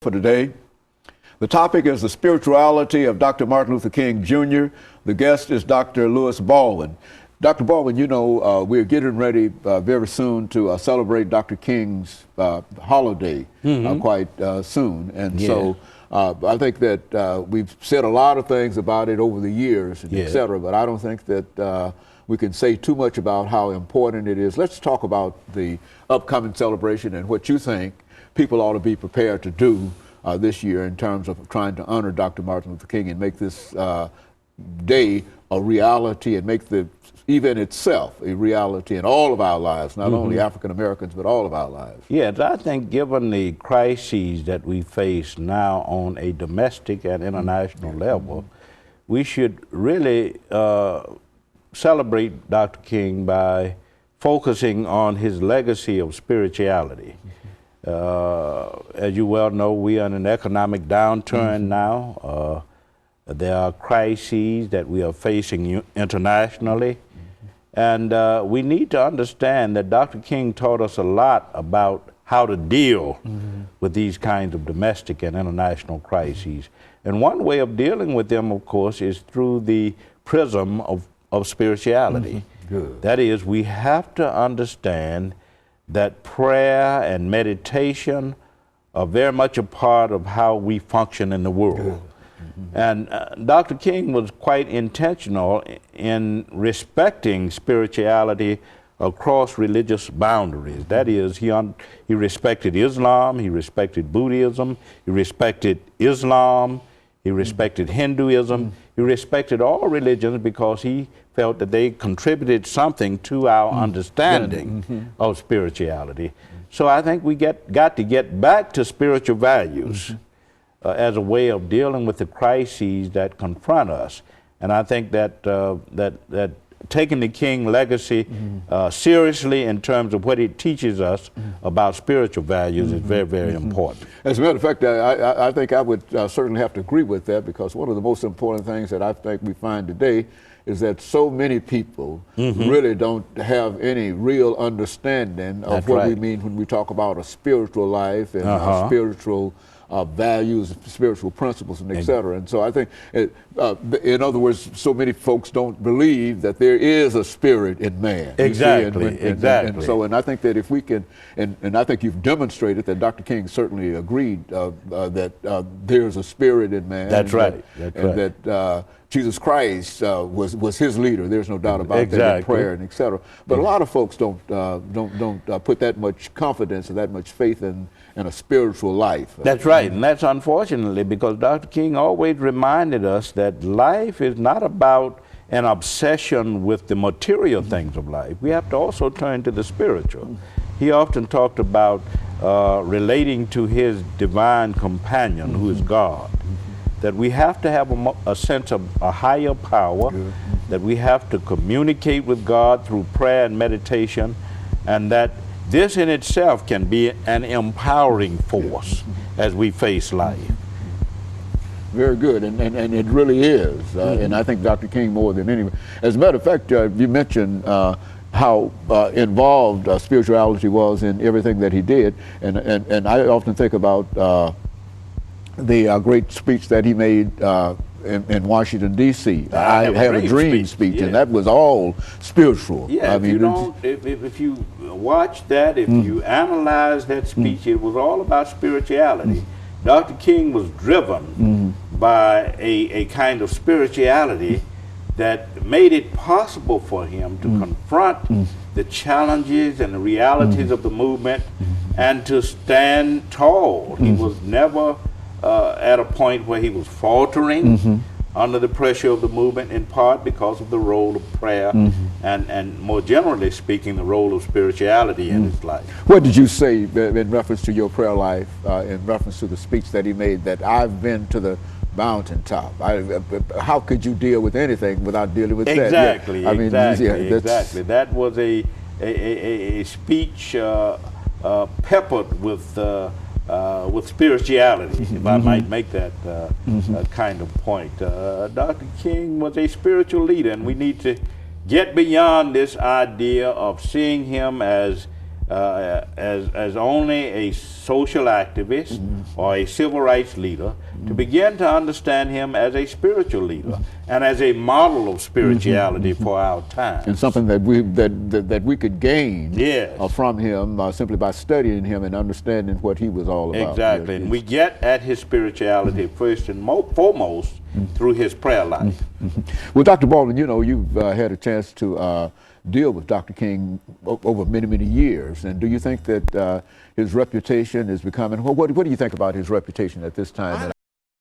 For today. The topic is the spirituality of Dr. Martin Luther King Jr. The guest is Dr. Baldwin. Dr. Baldwin, you know, we're getting ready very soon to celebrate Dr. King's holiday quite soon. And so I think that we've said a lot of things about it over the years, and et cetera, but I don't think that we can say too much about how important it is. Let's talk about the upcoming celebration and what you think people ought to be prepared to do this year in terms of trying to honor Dr. Martin Luther King and make this day a reality and make the event itself a reality in all of our lives, not only African Americans, but all of our lives. Yes, I think given the crises that we face now on a domestic and international level, we should really celebrate Dr. King by focusing on his legacy of spirituality. As you well know, we are in an economic downturn now. There are crises that we are facing internationally. And we need to understand that Dr. King taught us a lot about how to deal with these kinds of domestic and international crises. And one way of dealing with them, of course, is through the prism of spirituality. That is, we have to understand that prayer and meditation are very much a part of how we function in the world. And Dr. King was quite intentional in respecting spirituality across religious boundaries. That is, he respected Islam, he respected Buddhism, he respected Islam, he respected Hinduism, he respected all religions because he felt that they contributed something to our understanding of spirituality. So I think we got to get back to spiritual values as a way of dealing with the crises that confront us. And I think that that taking the King legacy seriously in terms of what it teaches us about spiritual values is very, very important. As a matter of fact, I think I would certainly have to agree with that, because one of the most important things that I think we find today is that so many people really don't have any real understanding of what we mean when we talk about a spiritual life and spiritual values, spiritual principles, and et cetera. And so I think, in other words, so many folks don't believe that there is a spirit in man. Exactly, And I think that if we can, and I think you've demonstrated that Dr. King certainly agreed that there's a spirit in man. That's right. That Jesus Christ was his leader. There's no doubt about that in prayer and et cetera. But a lot of folks don't put that much confidence or that much faith in a spiritual life. That's right, and that's unfortunately because Dr. King always reminded us that life is not about an obsession with the material things of life. We have to also turn to the spiritual. He often talked about relating to his divine companion, who is God. That we have to have a sense of a higher power, that we have to communicate with God through prayer and meditation, and that this in itself can be an empowering force as we face life. Very good, and it really is. And I think Dr. King more than anyone. As a matter of fact, you mentioned how involved spirituality was in everything that he did, and I often think about the great speech that he made in Washington, D.C. I Have a Dream speech, and that was all spiritual. Yeah, if you watch that, if you analyze that speech, it was all about spirituality. Dr. King was driven by a kind of spirituality that made it possible for him to confront the challenges and the realities of the movement and to stand tall. He was never at a point where he was faltering under the pressure of the movement, in part because of the role of prayer and more generally speaking, the role of spirituality in his life. What did you say in reference to your prayer life, in reference to the speech that he made, that I've been to the mountaintop? How could you deal with anything without dealing with that? Exactly. That was a speech peppered with spirituality, if I might make that kind of point. Dr. King was a spiritual leader, and we need to get beyond this idea of seeing him as as only a social activist or a civil rights leader, to begin to understand him as a spiritual leader and as a model of spirituality for our time. And something that we could gain Yes. from him simply by studying him and understanding what he was all about. Exactly. And we get at his spirituality first and foremost through his prayer life. Well, Dr. Baldwin, you know, you've had a chance to deal with Dr. King over many, many years. And do you think that his reputation is becoming, what do you think about his reputation at this time?